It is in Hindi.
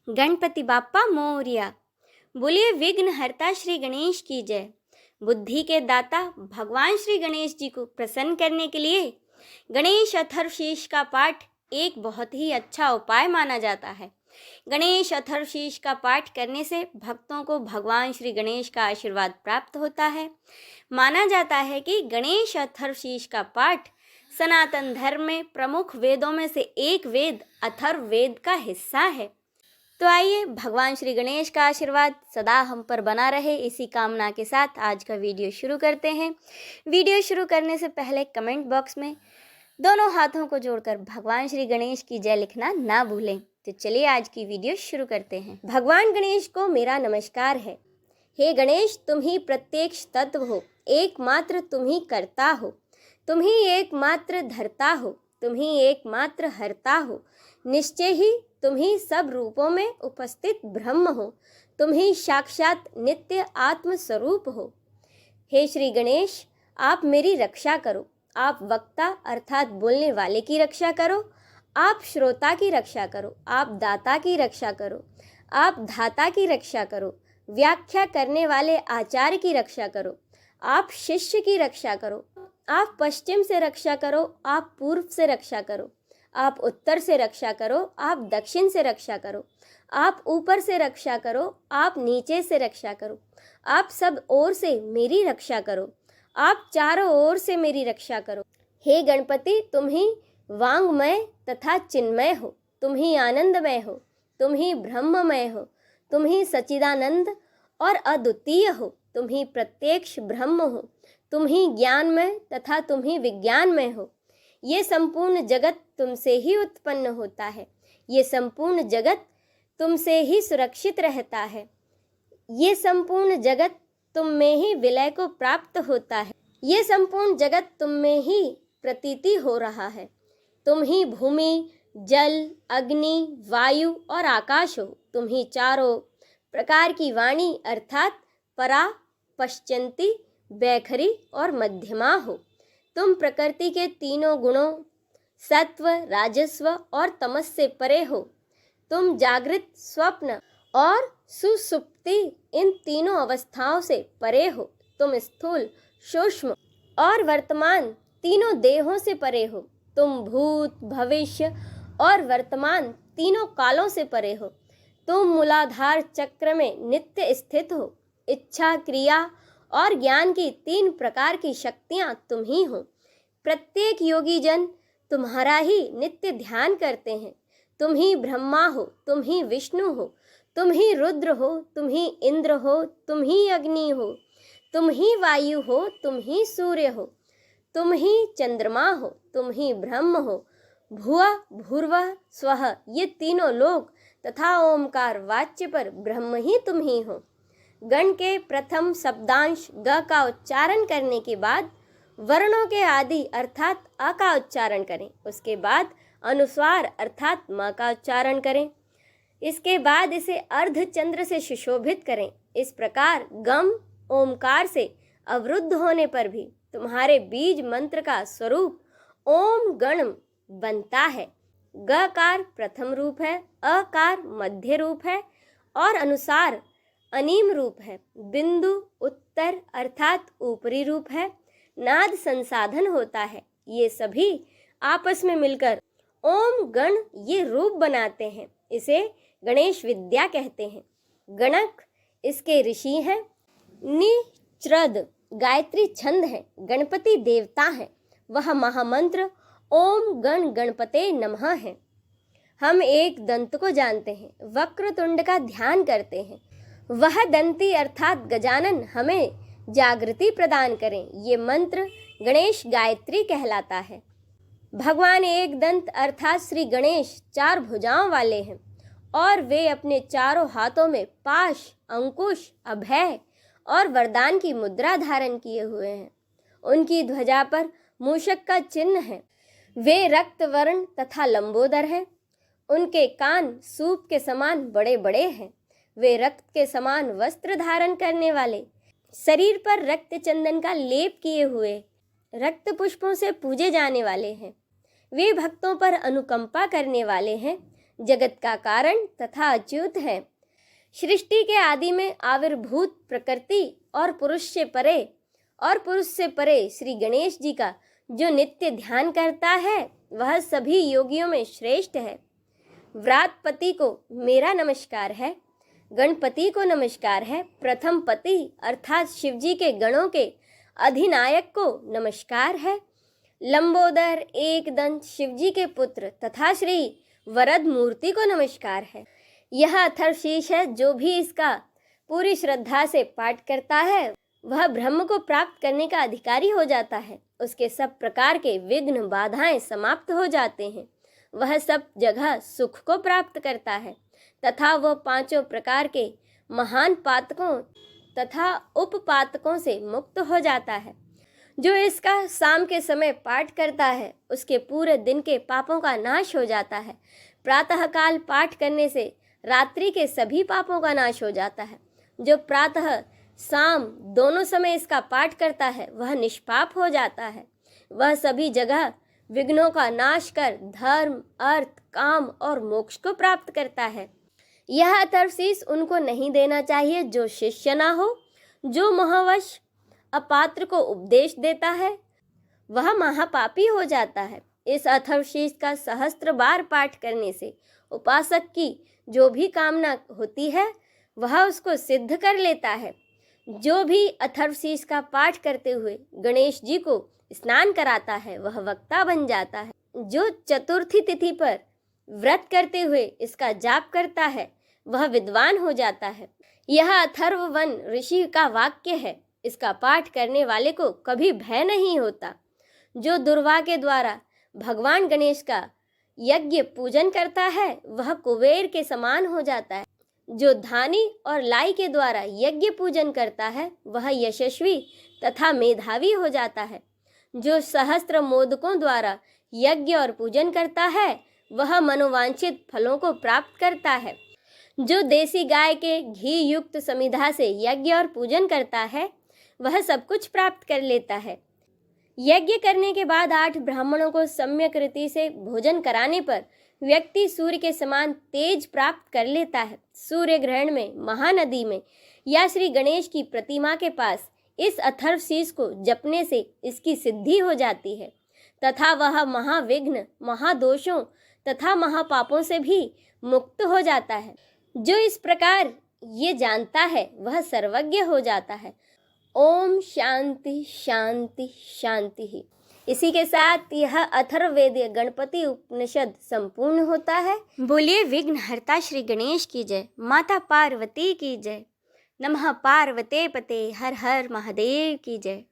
गणपति बाप्पा मोरया। बोलिए विघ्न हरता श्री गणेश की जय। बुद्धि के दाता भगवान श्री गणेश जी को प्रसन्न करने के लिए गणेश अथर्वशीष का पाठ एक बहुत ही अच्छा उपाय माना जाता है। गणेश अथर्वशीष का पाठ करने से भक्तों को भगवान श्री गणेश का आशीर्वाद प्राप्त होता है। माना जाता है कि गणेश अथर्वशीष का पाठ सनातन धर्म में प्रमुख वेदों में से एक वेद अथर्ववेद का हिस्सा है। तो आइए भगवान श्री गणेश का आशीर्वाद सदा हम पर बना रहे, इसी कामना के साथ आज का वीडियो शुरू करते हैं। वीडियो शुरू करने से पहले कमेंट बॉक्स में दोनों हाथों को जोड़कर भगवान श्री गणेश की जय लिखना ना भूलें। तो चलिए आज की वीडियो शुरू करते हैं। भगवान गणेश को मेरा नमस्कार है। हे गणेश, तुम ही प्रत्यक्ष तत्व हो, एकमात्र तुम ही करता हो, तुम ही एकमात्र धरता हो, तुम ही एकमात्र हरता हो, निश्चय ही तुम ही सब रूपों में उपस्थित ब्रह्म हो, तुम ही साक्षात नित्य आत्म स्वरूप हो। हे श्री गणेश, आप मेरी रक्षा करो। आप वक्ता अर्थात बोलने वाले की रक्षा करो, आप श्रोता की रक्षा करो, आप दाता की रक्षा करो, आप धाता की रक्षा करो, व्याख्या करने वाले आचार्य की रक्षा करो, आप शिष्य की रक्षा करो, आप पश्चिम से रक्षा करो, आप पूर्व से रक्षा करो, आप उत्तर से रक्षा करो, आप दक्षिण से रक्षा करो, आप ऊपर से रक्षा करो, आप नीचे से रक्षा करो, आप सब ओर से मेरी रक्षा करो, आप चारों ओर से मेरी रक्षा करो। हे गणपति, तुम ही वांगमय तथा चिन्मय हो, तुम ही आनंदमय हो, तुम ही ब्रह्ममय हो, तुम ही सच्चिदानंद और अद्वितीय हो, तुम ही प्रत्यक्ष ब्रह्म हो, तुम ही ज्ञानमय तथा तुम ही विज्ञानमय हो। ये संपूर्ण जगत तुमसे ही उत्पन्न होता है, ये संपूर्ण जगत तुमसे ही सुरक्षित रहता है, ये संपूर्ण जगत तुम में ही विलय को प्राप्त होता है, ये संपूर्ण जगत तुम में ही प्रतीति हो रहा है। तुम ही भूमि, जल, अग्नि, वायु और आकाश हो, तुम ही चारों प्रकार की वाणी अर्थात परा, पश्चंती, बैखरी और मध्यमा हो। तुम प्रकृति के तीनों गुणों सत्व, राजस्व और तमस से परे हो। तुम जागृत, स्वप्न और सुसुप्ति इन तीनों अवस्थाओं से परे हो। तुम स्थूल, सूक्ष्म और वर्तमान तीनों देहों से परे हो। तुम भूत, भविष्य और वर्तमान तीनों कालों से परे हो। तुम मूलाधार चक्र में नित्य स्थित हो। इच्छा, क्रिया और ज्ञान की तीन प्रकार की शक्तियाँ तुम ही हो। प्रत्येक योगी जन तुम्हारा ही नित्य ध्यान करते हैं। तुम ही ब्रह्मा हो, तुम ही विष्णु हो, तुम ही रुद्र हो, तुम ही इंद्र हो, तुम ही अग्नि हो, तुम ही वायु हो, तुम ही सूर्य हो, तुम ही चंद्रमा हो, तुम ही ब्रह्म हो। भुवः भूर्वः स्वः ये तीनों लोक तथा ओमकार वाच्य पर ब्रह्म ही तुम ही हो। गण के प्रथम शब्दांश ग का उच्चारण करने के बाद वर्णों के आदि अर्थात अ का उच्चारण करें। उसके बाद अनुस्वार अर्थात म का उच्चारण करें। इसके बाद इसे अर्धचंद्र से सुशोभित करें। इस प्रकार गम ओमकार से अवरुद्ध होने पर भी तुम्हारे बीज मंत्र का स्वरूप ओम गण बनता है। गकार प्रथम रूप है, अकार मध्य रूप है और अनुसार अनीम रूप है। बिंदु उत्तर अर्थात ऊपरी रूप है। नाद संसाधन होता है। ये सभी आपस में मिलकर ओम गण ये रूप बनाते हैं। इसे गणेश विद्या कहते हैं। गणक इसके ऋषि हैं। निच्रद गायत्री छंद है। गणपति देवता है। वह महामंत्र ओम गण गणपते नमः है। हम एक दंत को जानते हैं, वक्रतुंड का ध्यान करते हैं। वह दंती अर्थात गजानन हमें जागृति प्रदान करें। ये मंत्र गणेश गायत्री कहलाता है। भगवान एक दंत अर्थात श्री गणेश चार भुजाओं वाले हैं और वे अपने चारों हाथों में पाश, अंकुश, अभय और वरदान की मुद्रा धारण किए हुए हैं। उनकी ध्वजा पर मूषक का चिन्ह है। वे रक्त वर्ण तथा लंबोदर हैं। उनके कान सूप के समान बड़े बड़े हैं। वे रक्त के समान वस्त्र धारण करने वाले, शरीर पर रक्त चंदन का लेप किए हुए, रक्त पुष्पों से पूजे जाने वाले हैं। वे भक्तों पर अनुकंपा करने वाले हैं। जगत का कारण तथा अच्युत हैं। सृष्टि के आदि में आविर्भूत प्रकृति और पुरुष से परे श्री गणेश जी का जो नित्य ध्यान करता है वह सभी योगियों में श्रेष्ठ है। व्रातपति को मेरा नमस्कार है, गणपति को नमस्कार है, प्रथम पति अर्थात शिवजी के गणों के अधिनायक को नमस्कार है, लंबोदर एकदंत शिवजी के पुत्र तथा श्री वरद मूर्ति को नमस्कार है। यह अथर्वशीष है, जो भी इसका पूरी श्रद्धा से पाठ करता है वह ब्रह्म को प्राप्त करने का अधिकारी हो जाता है। उसके सब प्रकार के विघ्न बाधाएं समाप्त हो जाते हैं। वह सब जगह सुख को प्राप्त करता है तथा वह पांचों प्रकार के महान पातकों तथा उपपातकों से मुक्त हो जाता है। जो इसका शाम के समय पाठ करता है उसके पूरे दिन के पापों का नाश हो जाता है। प्रातःकाल पाठ करने से रात्रि के सभी पापों का नाश हो जाता है। जो प्रातः शाम दोनों समय इसका पाठ करता है वह निष्पाप हो जाता है। वह सभी जगह विघ्नों का नाश कर धर्म, अर्थ, काम और मोक्ष को प्राप्त करता है। यह अथर्वशीष उनको नहीं देना चाहिए जो शिष्य ना हो। जो मोहवश अपात्र को उपदेश देता है वह महापापी हो जाता है। इस अथर्वशीष का सहस्त्र बार पाठ करने से उपासक की जो भी कामना होती है वह उसको सिद्ध कर लेता है। जो भी अथर्वशीष का पाठ करते हुए गणेश जी को स्नान कराता है वह वक्ता बन जाता है। जो चतुर्थी तिथि पर व्रत करते हुए इसका जाप करता है वह विद्वान हो जाता है। यह अथर्ववन ऋषि का वाक्य है। इसका पाठ करने वाले को कभी भय नहीं होता। जो दुर्वा के द्वारा भगवान गणेश का यज्ञ पूजन करता है वह कुबेर के समान हो जाता है। जो धानी और लाई के द्वारा यज्ञ पूजन करता है वह यशस्वी तथा मेधावी हो जाता है। जो सहस्त्र मोदकों द्वारा यज्ञ और पूजन करता है वह मनोवांछित फलों को प्राप्त करता है। जो देसी गाय के घी युक्त समिधा से यज्ञ और पूजन करता है वह सब कुछ प्राप्त कर लेता है। यज्ञ करने के बाद 8 ब्राह्मणों को सम्यक रीति से भोजन कराने पर व्यक्ति सूर्य के समान तेज प्राप्त कर लेता है। सूर्य ग्रहण में, महानदी में या श्री गणेश की प्रतिमा के पास इस अथर्वशीष को जपने से इसकी सिद्धि हो जाती है तथा वह महाविघ्न, महादोषों तथा महापापों से भी मुक्त हो जाता है। जो इस प्रकार ये जानता है वह सर्वज्ञ हो जाता है। ओम शांति शांति शांति ही। इसी के साथ यह अथर्ववेदीय गणपति उपनिषद संपूर्ण होता है। बोलिए विघ्नहर्ता श्री गणेश की जय, माता पार्वती की जय, नमः पार्वते पते, हर हर महादेव की जय।